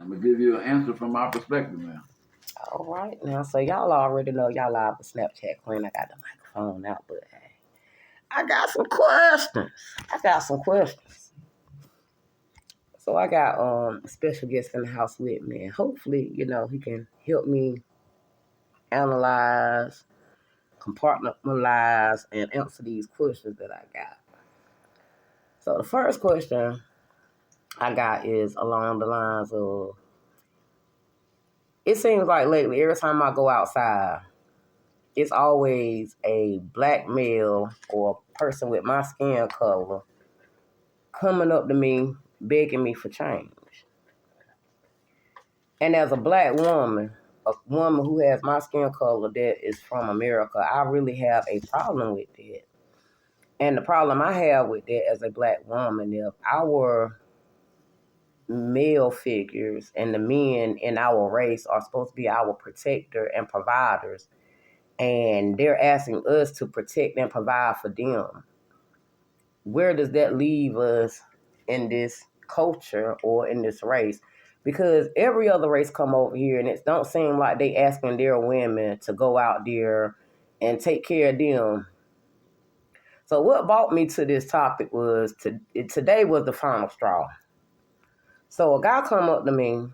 I'm gonna give you an answer from my perspective now. All right now, so y'all already know y'all live with Snapchat Queen. I got the microphone out, but hey, I got some questions. So I got a special guest in the house with me, and hopefully, he can help me analyze, compartmentalize, and answer these questions that I got. So the first question I got is along the lines of, it seems like lately, every time I go outside, it's always a black male or a person with my skin color coming up to me, begging me for change. And as a black woman, a woman who has my skin color that is from America, I really have a problem with that. And the problem I have with that as a black woman, if our male figures and the men in our race are supposed to be our protector and providers, and they're asking us to protect and provide for them, where does that leave us in this culture or in this race? Because every other race come over here and it don't seem like they asking their women to go out there and take care of them. So what brought me to this topic was today was the final straw. So a guy come up to me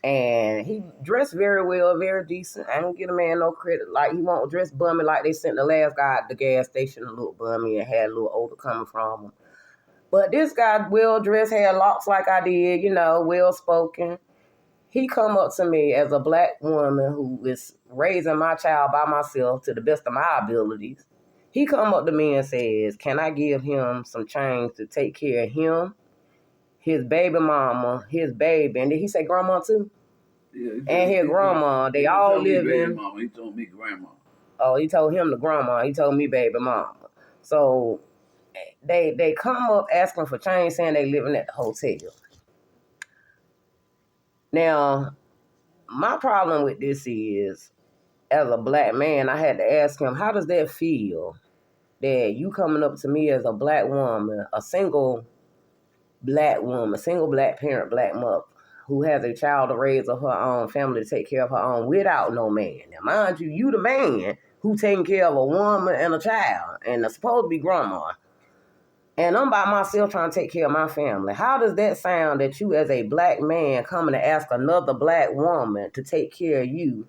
and he dressed very well, very decent. I don't get a man no credit. Like, he won't dress bummy like they sent the last guy at the gas station a little bummy and had a little odor coming from him. But this guy, well-dressed, had locks like I did, well-spoken. He come up to me as a black woman who is raising my child by myself to the best of my abilities. He come up to me and says, can I give him some change to take care of him, his baby mama, his baby, and did he say grandma too? Yeah, and his grandma. They all live in. He told me grandma. Oh, he told him the grandma. He told me baby mama. So they come up asking for change, saying they living at the hotel. Now, my problem with this is, as a black man, I had to ask him, how does that feel that you coming up to me as a black woman, a single black woman, single black parent, black mother, who has a child to raise of her own, family to take care of her own without no man. Now, mind you, you the man who taking care of a woman and a child, and it's supposed to be grandma. And I'm by myself trying to take care of my family. How does that sound that you as a black man coming to ask another black woman to take care of you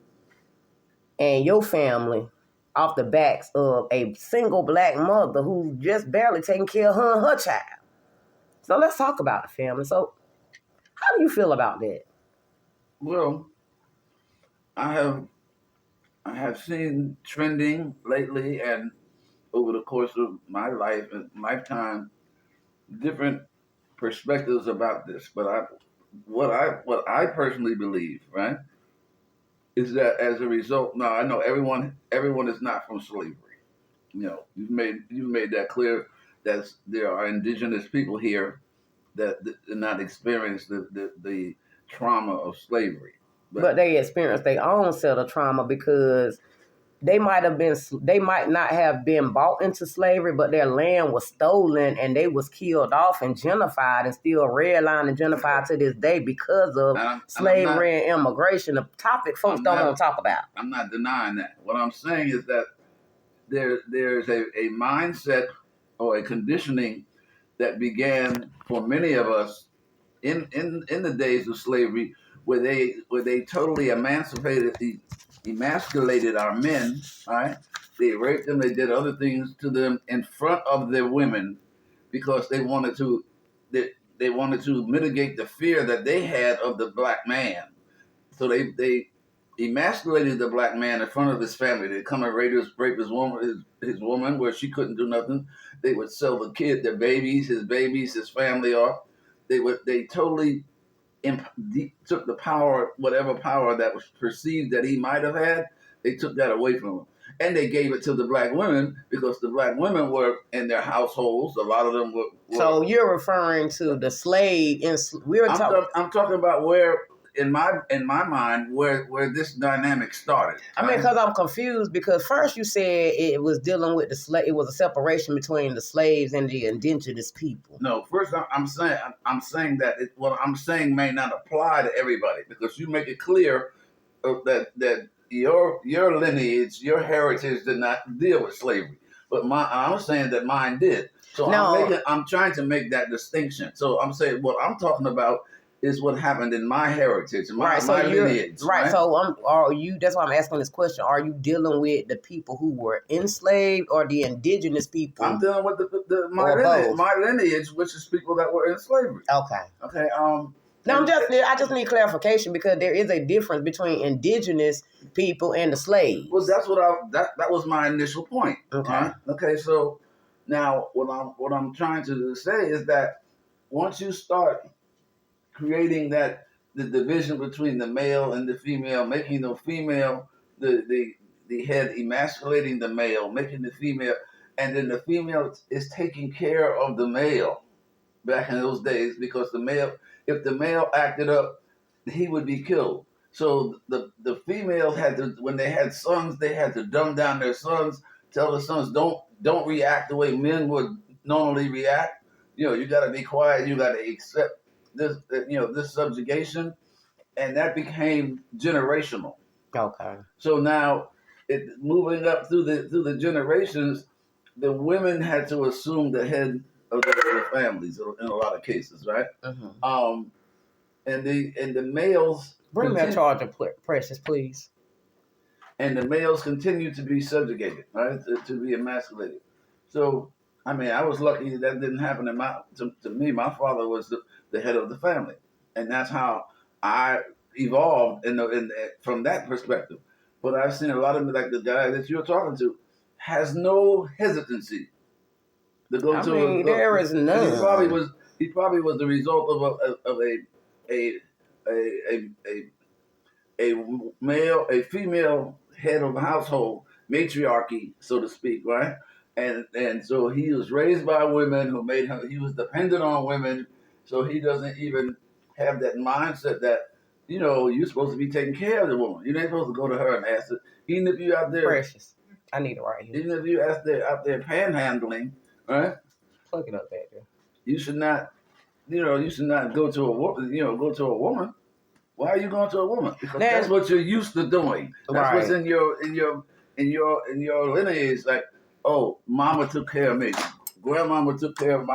and your family off the backs of a single black mother who's just barely taking care of her and her child? So let's talk about the family. So how do you feel about that? Well, I have seen trending lately and over the course of my life and lifetime different perspectives about this. But what I personally believe, right, is that as a result, now I know everyone is not from slavery. You've made that clear that there are indigenous people here that did not experience the trauma of slavery. But they experience their own set of trauma because they might not have been bought into slavery, but their land was stolen and they was killed off and gentrified and still redlined and gentrified to this day because of slavery and immigration. The topic folks don't want to talk about. I'm not denying that. What I'm saying is that there's a mindset or a conditioning that began for many of us in the days of slavery, where they totally emasculated our men, right? They raped them, they did other things to them in front of their women because they wanted to mitigate the fear that they had of the black man. So they emasculated the black man in front of his family. They'd come and rape his woman where she couldn't do nothing. They would sell the kid, their babies, his family off. They totally took the power, whatever power that was perceived that he might have had, they took that away from him. And they gave it to the black women because the black women were in their households. A lot of them were. So you're referring to the slave? I'm talking about where in my mind where this dynamic started. I mean, because I'm confused. Because first you said it was dealing with the slave. It was a separation between the slaves and the indigenous people. No, first I'm saying that what I'm saying may not apply to everybody, because you make it clear that your lineage, your heritage did not deal with slavery, but I'm saying that mine did. So No. I'm trying to make that distinction. So I'm saying what I'm talking about is what happened in my heritage, my lineage. Right. So are you? That's why I'm asking this question. Are you dealing with the people who were enslaved or the indigenous people? I'm dealing with my lineage, which is people that were in slavery. Okay. No, I just need clarification, because there is a difference between indigenous people and the slaves. Well, that's what that was my initial point. Okay. Right? Okay. So now what I'm trying to say is that once you start creating the division between the male and the female, making the female the head, emasculating the male, making the female, and then the female is taking care of the male back in those days, because if the male acted up, he would be killed. So the females had to, when they had sons, they had to dumb down their sons, tell the sons don't react the way men would normally react. You got to be quiet. You got to accept this subjugation, and that became generational. Okay. So now, moving up through the generations, the women had to assume the head of the families in a lot of cases, right? Mm-hmm. And the males bring me a charge of Precious, please. And the males continue to be subjugated, right? To be emasculated. So I mean, I was lucky that didn't happen to me. My father was the head of the family, and that's how I evolved from that perspective. But I've seen a lot of, like the guy that you're talking to, has no hesitancy to go to. There is none. He probably was the result of a female head of the household, matriarchy, so to speak, right? And so he was raised by women who made him. He was dependent on women, so he doesn't even have that mindset that you're supposed to be taking care of the woman. You're not supposed to go to her and ask her. Even if you're out there, Precious, I need it right here. Even if you're out there panhandling, right? Plug it up back there. You should not, you should not go to a woman. Go to a woman. Why are you going to a woman? Because that's what you're used to doing. That's what's in your lineage. Like, oh, mama took care of me. Grandmama took care of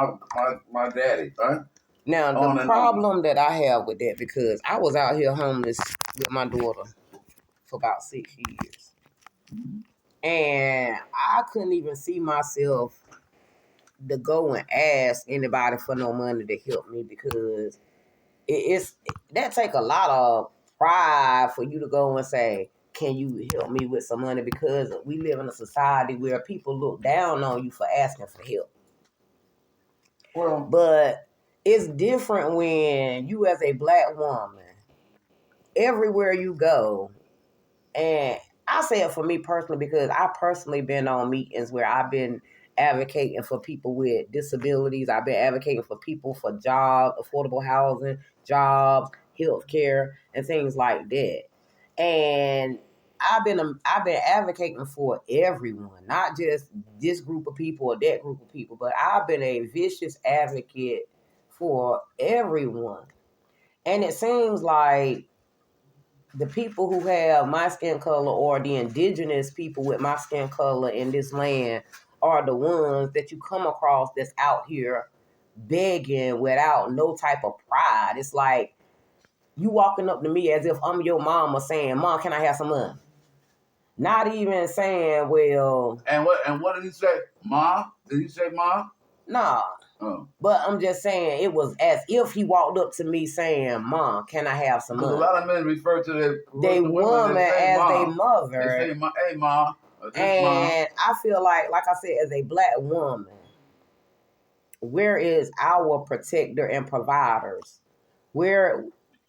my daddy. Right? Now the problem that I have with that, because I was out here homeless with my daughter for about 6 years, and I couldn't even see myself to go and ask anybody for no money to help me, because that take a lot of pride for you to go and say, can you help me with some money? Because we live in a society where people look down on you for asking for help. Well, but it's different when you, as a black woman, everywhere you go, and I say it for me personally, because I personally been on meetings where I've been advocating for people with disabilities. I've been advocating for people for jobs, affordable housing, jobs, healthcare, and things like that. And I've been advocating for everyone, not just this group of people or that group of people, but I've been a vicious advocate for everyone. And it seems like the people who have my skin color, or the indigenous people with my skin color in this land, are the ones that you come across that's out here begging without no type of pride. It's like you walking up to me as if I'm your mama saying, Mom, can I have some money? Not even saying, well... And what did he say? Ma? Did he say ma? Nah. Oh. But I'm just saying, it was as if he walked up to me saying, Mom, can I have some money? A lot of men refer to their woman as their mother. They say, hey, Ma. And I feel like I said, as a black woman, where is our protector and providers? Where,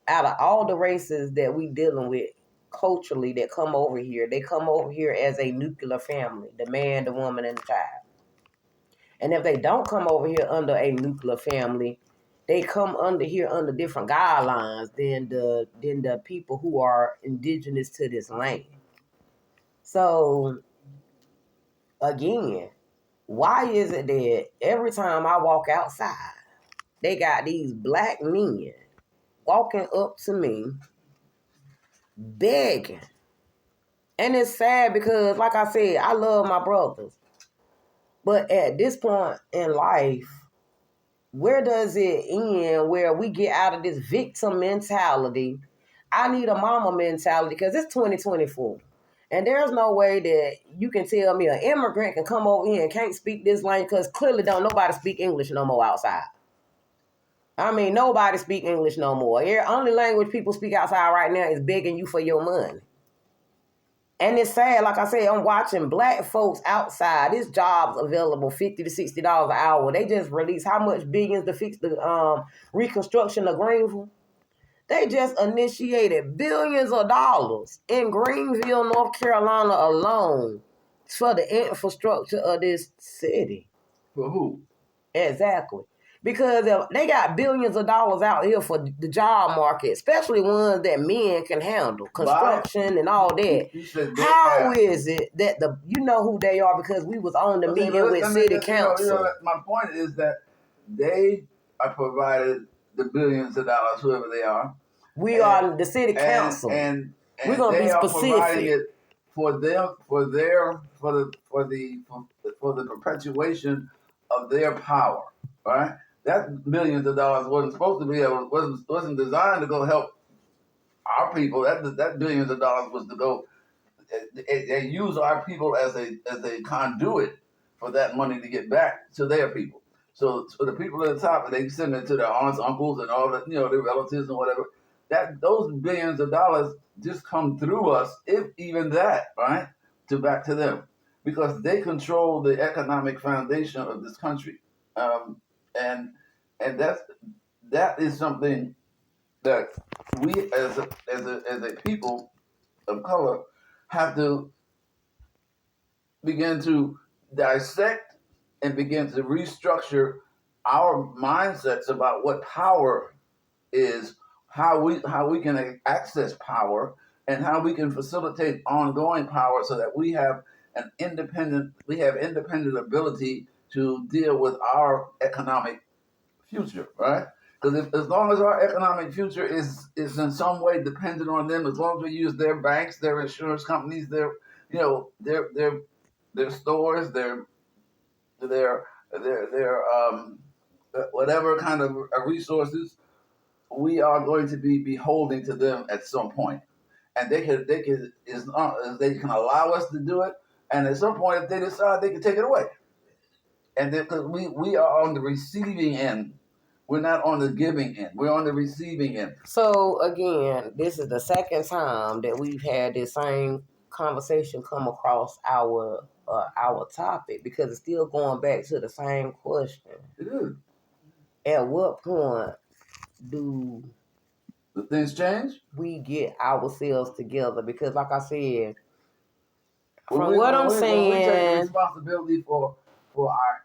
out of all the races that we dealing with culturally that come over here, they come over here as a nuclear family, the man, the woman, and the child. And if they don't come over here under a nuclear family, they come under here under different guidelines than the people who are indigenous to this land. So again, why is it that every time I walk outside, they got these black men walking up to me begging? And it's sad because, like I said, I love my brothers. But at this point in life, where does it end where we get out of this victim mentality? I need a mama mentality because it's 2024. And there's no way that you can tell me an immigrant can come over here and can't speak this language because clearly don't nobody speak English no more outside. I mean, nobody speak English no more. The only language people speak outside right now is begging you for your money. And it's sad, like I said, I'm watching black folks outside. This job's available $50 to $60 an hour. They just released how much billions to fix the reconstruction of Greenville. They just initiated billions of dollars in Greenville, North Carolina alone for the infrastructure of this city. For who? Exactly. Because they got billions of dollars out here for the job market, especially ones that men can handle, construction and all that. How is it that you know who they are because we was on the meeting with city council? My point is that they are provided the billions of dollars, whoever they are. We are the city council, and we're gonna be specific. It for them, for the perpetuation of their power, right? That millions of dollars wasn't supposed to be wasn't designed to go help our people. That billions of dollars was to go and use our people as a conduit for that money to get back to their people. So the people at the top, they send it to their aunts, uncles, and all that, their relatives and whatever. Those billions of dollars just come through us, if even that, right, back to them, because they control the economic foundation of this country. And that is something that we as a people of color have to begin to dissect and begin to restructure our mindsets about what power is, how we can access power, and how we can facilitate ongoing power so that we have independent ability to deal with our economic future, right? Because as long as our economic future is in some way dependent on them, as long as we use their banks, their insurance companies, their stores, their whatever kind of resources, we are going to be beholden to them at some point. And they can allow us to do it, and at some point, if they decide, they can take it away. And because we are on the receiving end, we're not on the giving end. We're on the receiving end. So again, this is the second time that we've had this same conversation come across our topic, because it's still going back to the same question. It is. At what point do the things change? We get ourselves together? Because, like I said, from what I'm saying, we take responsibility for our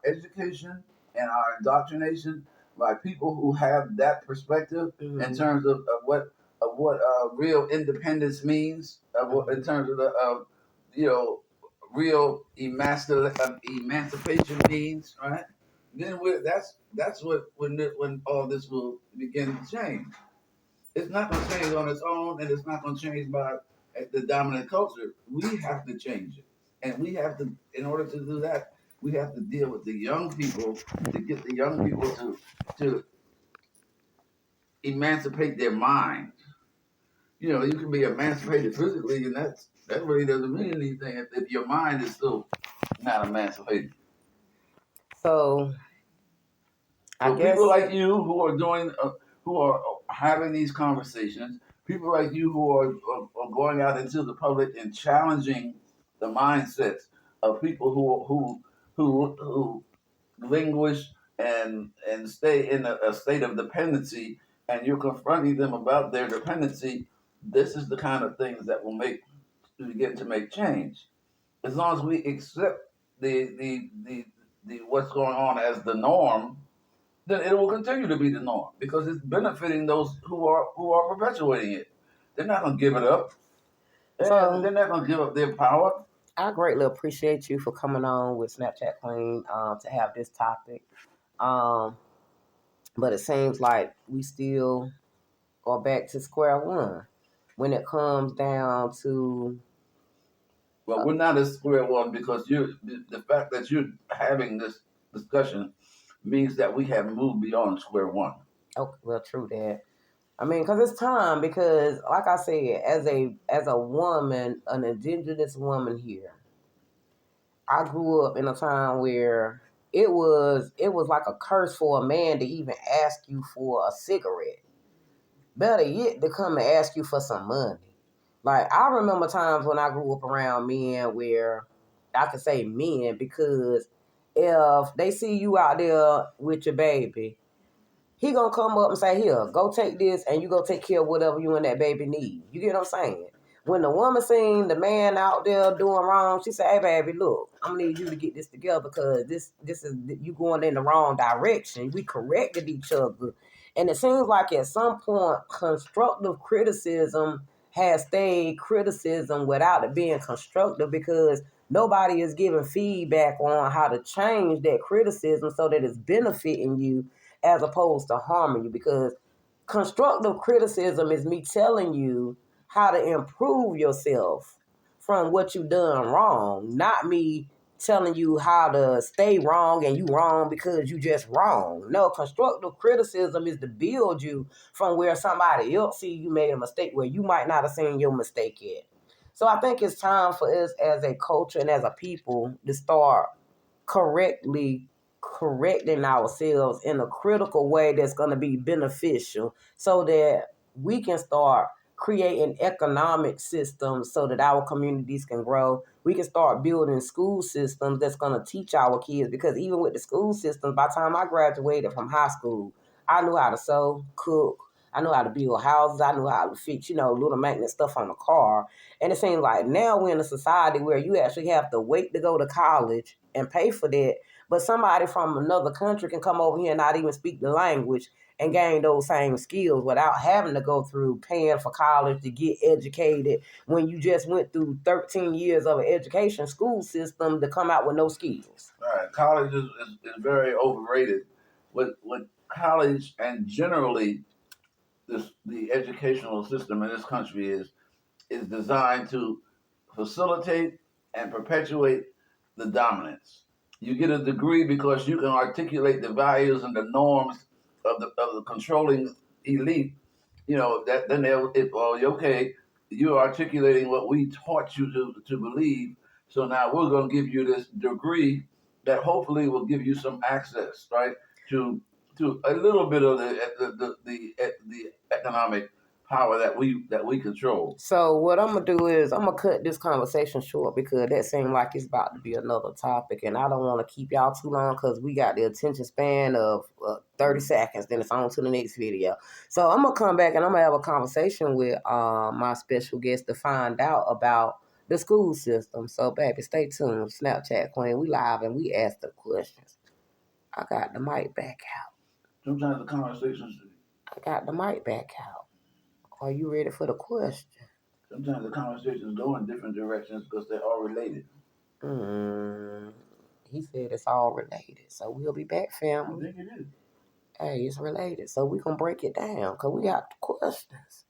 education and our indoctrination by people who have that perspective in terms of what real independence means, in terms of the real emancipation means, right? Then that's when all this will begin to change. It's not going to change on its own, and it's not going to change by the dominant culture. We have to change it, and we have to. In order to do that, we have to deal with the young people to get the young people to emancipate their mind. You can be emancipated physically, and that really doesn't mean anything if your mind is still not emancipated. So I guess people like you who are having these conversations, people like you who are going out into the public and challenging the mindsets of people who languish and stay in a state of dependency, and you're confronting them about their dependency. This is the kind of things that will begin to make change. As long as we accept the what's going on as the norm, then it will continue to be the norm because it's benefiting those who are perpetuating it. They're not gonna give it up. So They're not gonna give up their power. I greatly appreciate you for coming on with Snapchat Queen to have this topic. Um, but it seems like we still are back to square one when it comes down to. Well, we're not at square one because the fact that you're having this discussion means that we have moved beyond square one. Oh, well, true that. I mean, because it's time. Because, like I said, as a woman, an indigenous woman here, I grew up in a time where it was like a curse for a man to even ask you for a cigarette. Better yet, to come and ask you for some money. Like, I remember times when I grew up around men where I could say men because if they see you out there with your baby, he gonna come up and say, "Here, go take this, and you go take care of whatever you and that baby need." You get what I'm saying? When the woman seen the man out there doing wrong, she said, "Hey, baby, look, I'm gonna need you to get this together because this is you going in the wrong direction." We corrected each other, and it seems like at some point, constructive criticism has stayed criticism without it being constructive because nobody is giving feedback on how to change that criticism so that it's benefiting you as opposed to harming you, because constructive criticism is me telling you how to improve yourself from what you done wrong, not me telling you how to stay wrong and you wrong because you just wrong. No, constructive criticism is to build you from where somebody else see you made a mistake where you might not have seen your mistake yet. So I think it's time for us as a culture and as a people to start correctly correcting ourselves in a critical way that's going to be beneficial so that we can start creating economic systems so that our communities can grow. We can start building school systems that's going to teach our kids, because even with the school systems, by the time I graduated from high school, I knew how to sew, cook, I knew how to build houses, I knew how to fix, little maintenance stuff on the car. And it seems like now we're in a society where you actually have to wait to go to college and pay for that. But somebody from another country can come over here and not even speak the language and gain those same skills without having to go through paying for college to get educated when you just went through 13 years of an education school system to come out with no skills. All right, college is very overrated. What college and generally the educational system in this country is designed to facilitate and perpetuate the dominance. You get a degree because you can articulate the values and the norms of the controlling elite. That then they'll if oh okay, you're articulating what we taught you to believe. So now we're going to give you this degree that hopefully will give you some access, right, to a little bit of the economic power that we control. So what I'm gonna do is I'm gonna cut this conversation short because that seemed like it's about to be another topic, and I don't want to keep y'all too long because we got the attention span of 30 seconds. Then it's on to the next video. So I'm gonna come back and I'm gonna have a conversation with my special guest to find out about the school system. So baby, stay tuned. Snapchat Queen, we live and we ask the questions. I got the mic back out. Sometimes the conversations I got the mic back out. Are you ready for the question? sometimes the conversations go in different directions because they're all related. He said it's all related. So we'll be back, I family. think it is. Hey, it's related. So we're going to break it down because we got questions.